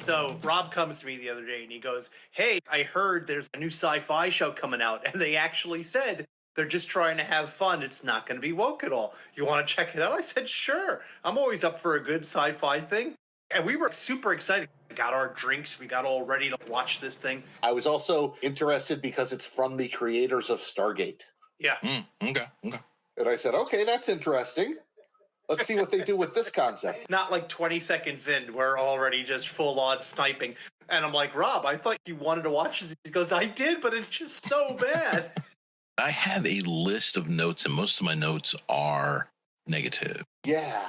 So Rob comes to me the other day and he goes, "Hey, I heard there's a new sci-fi show coming out, and they actually said they're just trying to have fun. It's not going to be woke at all. You want to check it out?" I said, "Sure. I'm always up for a good sci-fi thing." And we were super excited. We got our drinks. We got all ready to watch this thing. I was also interested because it's from the creators of Stargate. Yeah. Okay. And I said, okay, that's interesting. Let's see what they do with this concept. Not like 20 seconds in, we're already just full on sniping. And I'm like, "Rob, I thought you wanted to watch this." He goes, "I did, but it's just so bad." I have a list of notes, and most of my notes are negative. Yeah.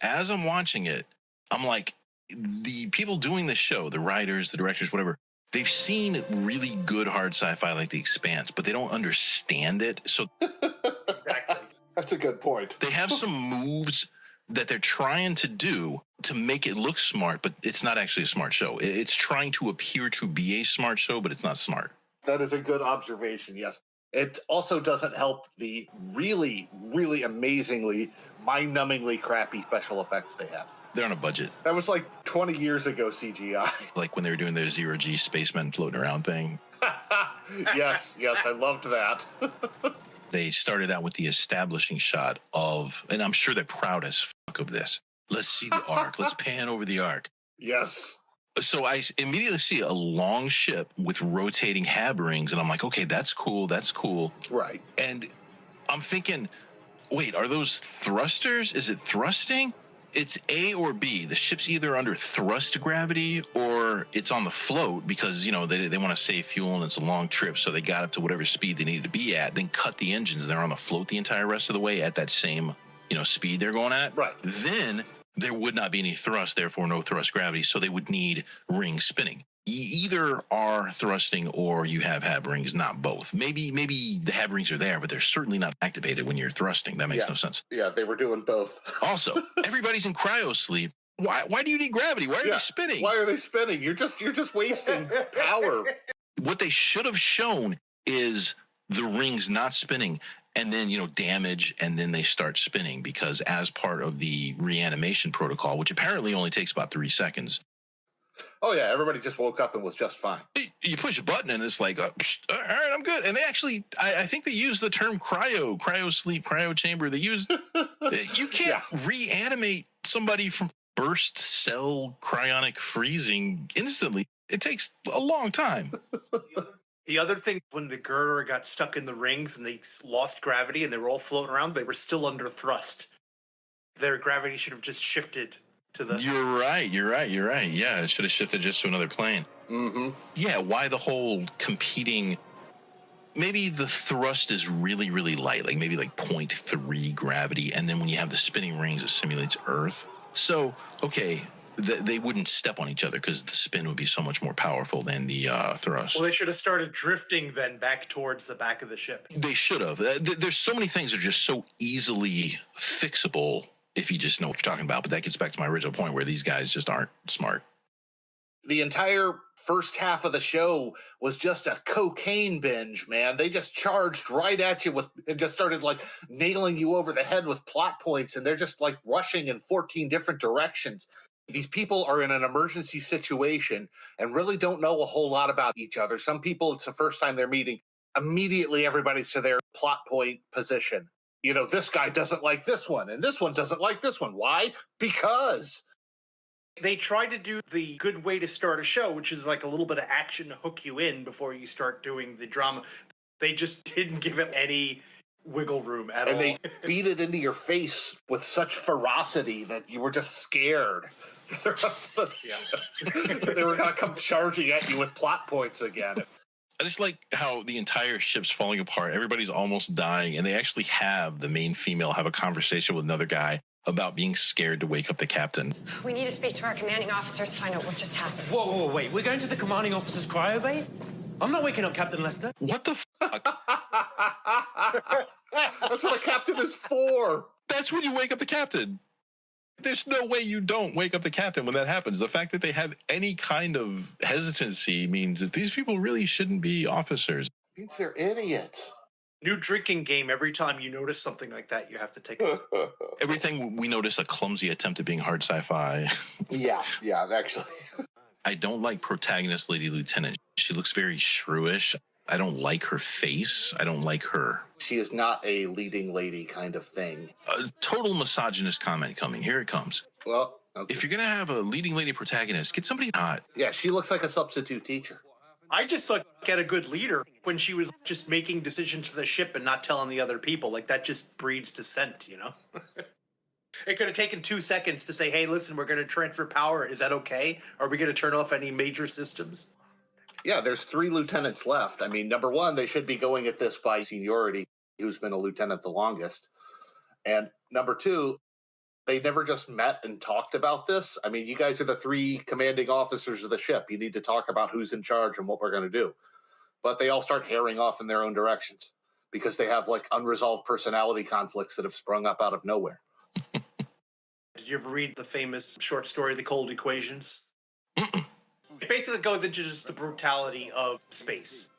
As I'm watching it, I'm like, the people doing the show, the writers, the directors, whatever, they've seen really good hard sci-fi like The Expanse, but they don't understand it. So Exactly. That's a good point. they have some moves that they're trying to do to make it look smart, but it's not actually a smart show. It's trying to appear to be a smart show, but it's not smart. That is a good observation, yes. It also doesn't help the really, really amazingly, mind-numbingly crappy special effects they have. They're on a budget. That was like 20 years ago CGI. Like when they were doing their zero-G spacemen floating around thing. Yes, I loved that. They started out with the establishing shot of, and I'm sure they're proud as fuck of this. Let's see the ARK. Let's pan over the ARK. Yes. So I immediately see a long ship with rotating hab rings, and I'm like, okay, that's cool. Right. And I'm thinking, wait, are those thrusters? Is it thrusting? It's A or B. The ship's either under thrust gravity or it's on the float because, you know, they want to save fuel and it's a long trip. So they got up to whatever speed they needed to be at, then cut the engines. They're on the float the entire rest of the way at that same, you know, speed they're going at. Right. Then there would not be any thrust, therefore no thrust gravity. So they would need rings spinning. Either are thrusting or you have hab rings, not both. Maybe the hab rings are there, but they're certainly not activated when you're thrusting. That makes no sense. Yeah, they were doing both. Also, everybody's in cryo sleep. Why do you need gravity? Why are they spinning? Why are they spinning? You're just wasting power. What they should have shown is the rings not spinning and then, you know, damage, and then they start spinning because as part of the reanimation protocol, which apparently only takes about 3 seconds. Oh, yeah, everybody just woke up and was just fine. You push a button and it's like, all right, I'm good. And they actually, I think they use the term cryo sleep, cryo chamber. They use, you can't reanimate somebody from burst cell cryonic freezing instantly. It takes a long time. The other thing, when the girder got stuck in the rings and they lost gravity and they were all floating around, they were still under thrust. Their gravity should have just shifted to the... You're right. Yeah, it should have shifted just to another plane. Mm-hmm. Yeah, why the whole competing... Maybe the thrust is really, really light, like maybe like 0.3 gravity, and then when you have the spinning rings, it simulates Earth. So, okay... They wouldn't step on each other because the spin would be so much more powerful than the thrust. Well, they should have started drifting then back towards the back of the ship. They should have. There's so many things that are just so easily fixable if you just know what you're talking about. But that gets back to my original point where these guys just aren't smart. The entire first half of the show was just a cocaine binge, man. They just charged right at you and just started like nailing you over the head with plot points. And they're just like rushing in 14 different directions. These people are in an emergency situation and really don't know a whole lot about each other. Some people, it's the first time they're meeting. Immediately, everybody's to their plot point position. You know, this guy doesn't like this one, and this one doesn't like this one. Why? Because they tried to do the good way to start a show, which is like a little bit of action to hook you in before you start doing the drama. They just didn't give it any wiggle room at all. And they beat it into your face with such ferocity that you were just scared. They were going to come charging at you with plot points again. I just like how the entire ship's falling apart. Everybody's almost dying, and they actually have the main female have a conversation with another guy about being scared to wake up the captain. We need to speak to our commanding officers to find out what just happened. Whoa, wait. We're going to the commanding officer's cryo bay? I'm not waking up Captain Lester. What the fuck? That's what a captain is for. That's when you wake up the captain. There's no way you don't wake up the captain when that happens. The fact that they have any kind of hesitancy means that these people really shouldn't be officers. It means they're idiots. New drinking game. Every time you notice something like that, you have to take a Everything we notice a clumsy attempt at being hard sci-fi. Yeah, actually. I don't like protagonist Lady Lieutenant. She looks very shrewish. I don't like her face. I don't like her. She is not a leading lady kind of thing. A total misogynist comment coming. Here it comes. Well, okay. If you're going to have a leading lady protagonist, get somebody hot. Yeah, she looks like a substitute teacher. I just like get a good leader when she was just making decisions for the ship and not telling the other people. Like that just breeds dissent, you know? It could have taken 2 seconds to say, hey, listen, we're going to transfer power. Is that okay? Are we going to turn off any major systems? Yeah, there's 3 lieutenants left. I mean, number one, they should be going at this by seniority, who's been a lieutenant the longest. And number 2, they never just met and talked about this. I mean, you guys are the 3 commanding officers of the ship. You need to talk about who's in charge and what we're going to do. But they all start herring off in their own directions because they have like unresolved personality conflicts that have sprung up out of nowhere. Did you ever read the famous short story, The Cold Equations? It basically goes into just the brutality of space.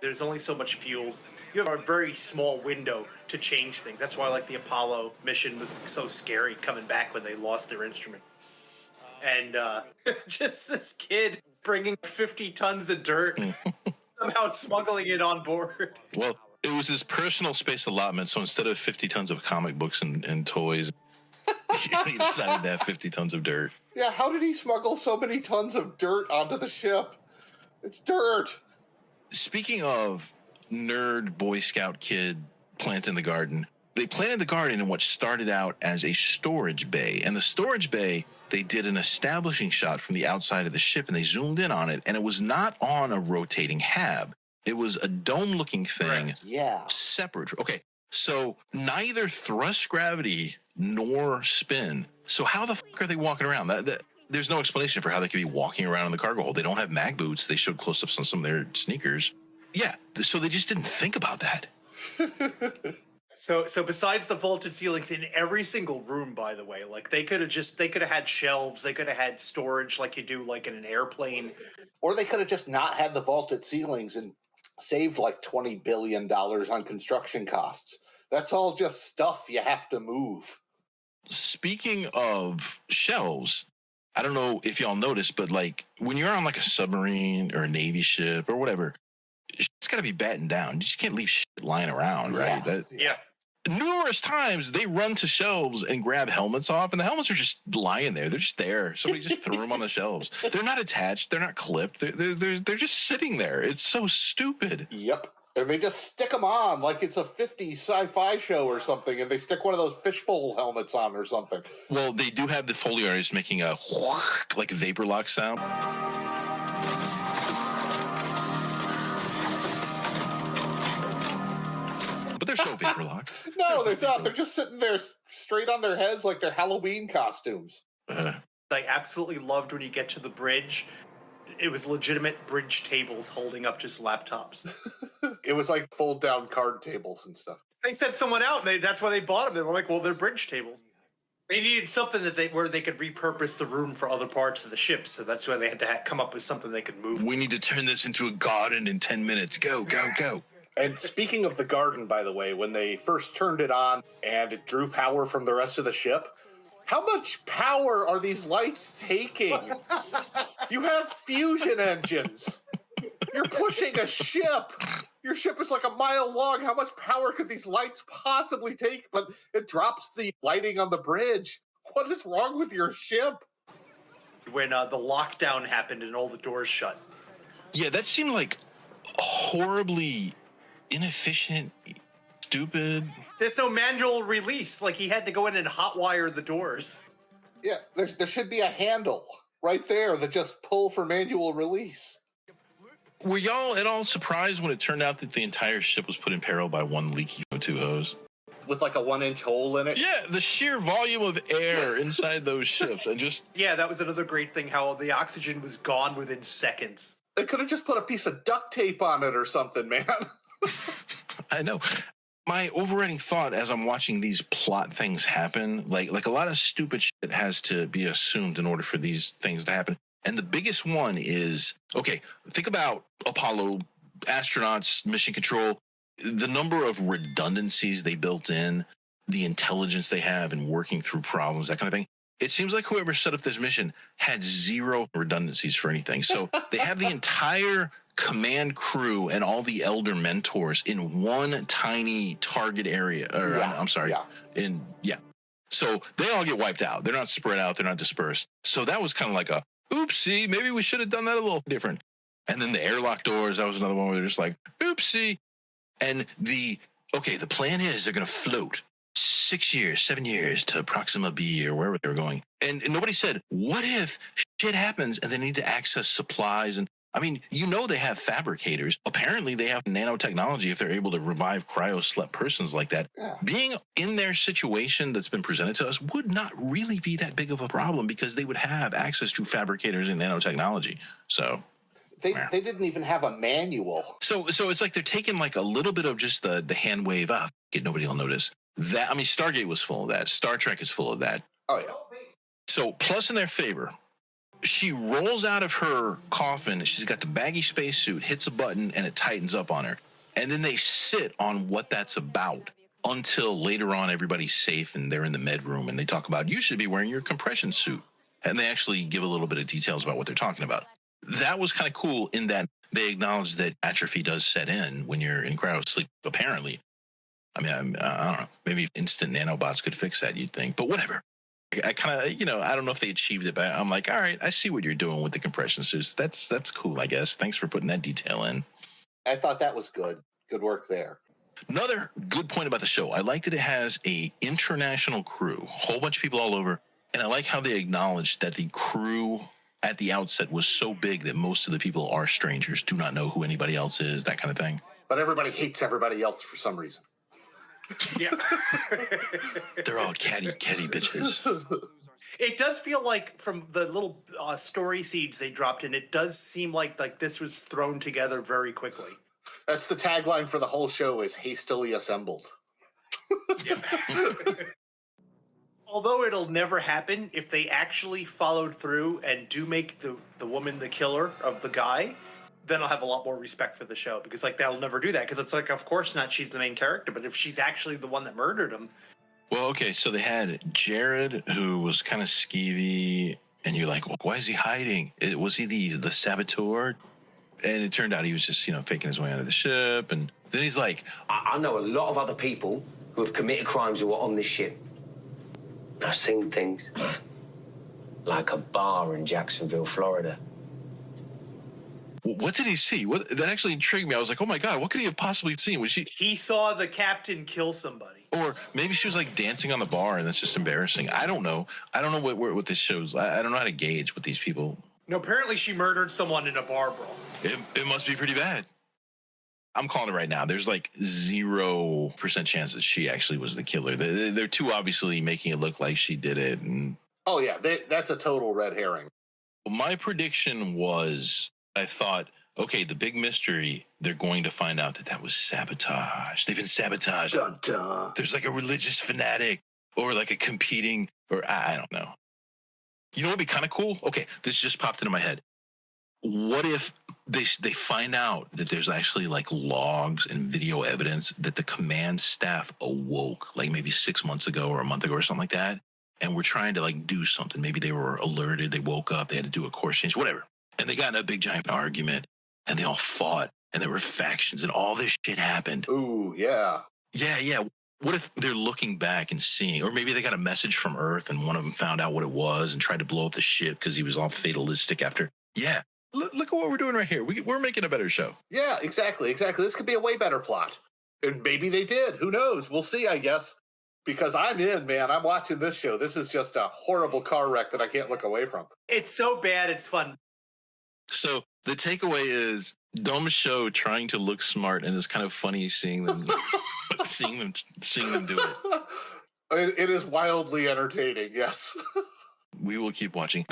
There's only so much fuel. You have a very small window to change things. That's why, like, the Apollo mission was so scary coming back when they lost their instrument. And just this kid bringing 50 tons of dirt, somehow smuggling it on board. Well, it was his personal space allotment, so instead of 50 tons of comic books and toys, he decided to have 50 tons of dirt. Yeah, how did he smuggle so many tons of dirt onto the ship? It's dirt. Speaking of nerd Boy Scout kid planting the garden, they planted the garden in what started out as a storage bay. And the storage bay, they did an establishing shot from the outside of the ship, and they zoomed in on it, and it was not on a rotating hab. It was a dome-looking thing. Right. Yeah. Separate. Okay, so neither thrust gravity nor spin. So how the fuck are they walking around? There's no explanation for how they could be walking around in the cargo hold. They don't have mag boots. They showed close-ups on some of their sneakers. Yeah, so they just didn't think about that. So besides the vaulted ceilings in every single room, by the way, like they could have had shelves, they could have had storage like you do like in an airplane. Or they could have just not had the vaulted ceilings and saved like $20 billion on construction costs. That's all just stuff you have to move. Speaking of shelves, I don't know if y'all noticed, but like when you're on like a submarine or a Navy ship or whatever, it's got to be battened down. You just can't leave shit lying around, right? Yeah. Numerous times they run to shelves and grab helmets off, and the helmets are just lying there. They're just there. Somebody just threw them on the shelves. They're not attached. They're not clipped. They're just sitting there. It's so stupid. Yep. And they just stick them on like it's a 50s sci-fi show or something, and they stick one of those fishbowl helmets on or something. Well, they do have the Foley artist making a like a vapor lock sound. But there's no vapor lock. No, there's not. They're just sitting there straight on their heads like they're Halloween costumes. I absolutely loved when you get to the bridge. It was legitimate bridge tables holding up just laptops. It was like fold-down card tables and stuff. They sent someone out, and that's why they bought them. They were like, well, they're bridge tables. They needed something where they could repurpose the room for other parts of the ship, so that's why they had to come up with something they could move. We need to turn this into a garden in 10 minutes. Go, go, go. And speaking of the garden, by the way, when they first turned it on and it drew power from the rest of the ship, how much power are these lights taking? You have fusion engines. You're pushing a ship. Your ship is like a mile long. How much power could these lights possibly take? But it drops the lighting on the bridge. What is wrong with your ship? When the lockdown happened and all the doors shut. Yeah, that seemed like horribly inefficient, stupid. There's no manual release. Like, he had to go in and hotwire the doors. Yeah, there should be a handle right there that just pull for manual release. Were y'all at all surprised when it turned out that the entire ship was put in peril by one leaky O2 hose? With like a 1-inch hole in it? Yeah, the sheer volume of air inside those ships. And just... Yeah, that was another great thing, how the oxygen was gone within seconds. They could have just put a piece of duct tape on it or something, man. I know. My overriding thought as I'm watching these plot things happen, like a lot of stupid shit has to be assumed in order for these things to happen. And the biggest one is, okay, think about Apollo, astronauts, mission control. The number of redundancies they built in, the intelligence they have in working through problems, that kind of thing. It seems like whoever set up this mission had zero redundancies for anything. So they have the entire command crew and all the elder mentors in one tiny target area. Or I'm sorry. Yeah. So they all get wiped out. They're not spread out. They're not dispersed. So that was kind of like a oopsie. Maybe we should have done that a little different. And then the airlock doors, that was another one where they're just like, oopsie. And the plan is they're going to float 6 years, 7 years to Proxima B or wherever they were going. And nobody said, what if shit happens and they need to access supplies? And I mean, they have fabricators. Apparently they have nanotechnology if they're able to revive cryo-slept persons like that. Yeah. Being in their situation that's been presented to us would not really be that big of a problem because they would have access to fabricators and nanotechnology. So they didn't even have a manual. So it's like they're taking like a little bit of just the hand wave off. Nobody will notice. Stargate was full of that. Star Trek is full of that. Oh, yeah. So plus in their favor, she rolls out of her coffin. She's got the baggy spacesuit, hits a button, and it tightens up on her. And then they sit on what that's about until later on everybody's safe and they're in the med room and they talk about, you should be wearing your compression suit. And they actually give a little bit of details about what they're talking about. That was kind of cool in that they acknowledge that atrophy does set in when you're in cryo sleep, apparently. I mean, I don't know. Maybe instant nanobots could fix that, you'd think. But whatever. I kind of, I don't know if they achieved it, but I'm like, all right, I see what you're doing with the compression suits. That's cool, I guess. Thanks for putting that detail in. I thought that was good. Good work there. Another good point about the show, I like that it has a international crew, a whole bunch of people all over. And I like how they acknowledged that the crew at the outset was so big that most of the people are strangers, do not know who anybody else is, that kind of thing. But everybody hates everybody else for some reason. Yeah. They're all catty bitches. It does feel like from the little story seeds they dropped in, it does seem like this was thrown together very quickly. That's the tagline for the whole show, is hastily assembled. Although it'll never happen, if they actually followed through and do make the woman the killer of the guy, then I'll have a lot more respect for the show, because they'll never do that, because it's like, of course not, she's the main character, but if she's actually the one that murdered him. Well, okay, so they had Jared, who was kind of skeevy, and you're like, well, why is he hiding? Was he the saboteur? And it turned out he was just, faking his way onto the ship, and then he's like, I know a lot of other people who have committed crimes who are on this ship. I've seen things like a bar in Jacksonville, Florida. What did he see? That actually intrigued me. I was like, oh my God, what could he have possibly seen? Was she? He saw the captain kill somebody. Or maybe she was dancing on the bar and that's just embarrassing. I don't know. I don't know what this shows. I don't know how to gauge with these people. No, apparently she murdered someone in a bar brawl. It must be pretty bad. I'm calling it right now. There's 0% chance that she actually was the killer. They're too obviously making it look like she did it. And oh yeah, that's a total red herring. My prediction was, I thought, okay, the big mystery, they're going to find out that was sabotage. They've been sabotaged. Dun, dun. There's a religious fanatic or a competing, or I don't know. You know what would be kind of cool? Okay, this just popped into my head. What if they find out that there's actually logs and video evidence that the command staff awoke maybe 6 months ago or a month ago or something like that, and we're trying to do something. Maybe they were alerted, they woke up, they had to do a course change, whatever. And they got in a big giant argument and they all fought and there were factions and all this shit happened. Ooh, yeah. Yeah. What if they're looking back and seeing, or maybe they got a message from Earth and one of them found out what it was and tried to blow up the ship because he was all fatalistic after. Yeah. Look at what we're doing right here. We're making a better show. Yeah, exactly. This could be a way better plot. And maybe they did. Who knows? We'll see, I guess. Because I'm in, man. I'm watching this show. This is just a horrible car wreck that I can't look away from. It's so bad, it's fun. So the takeaway is dumb show trying to look smart, and it's kind of funny seeing them seeing them do it. It is wildly entertaining, yes. We will keep watching.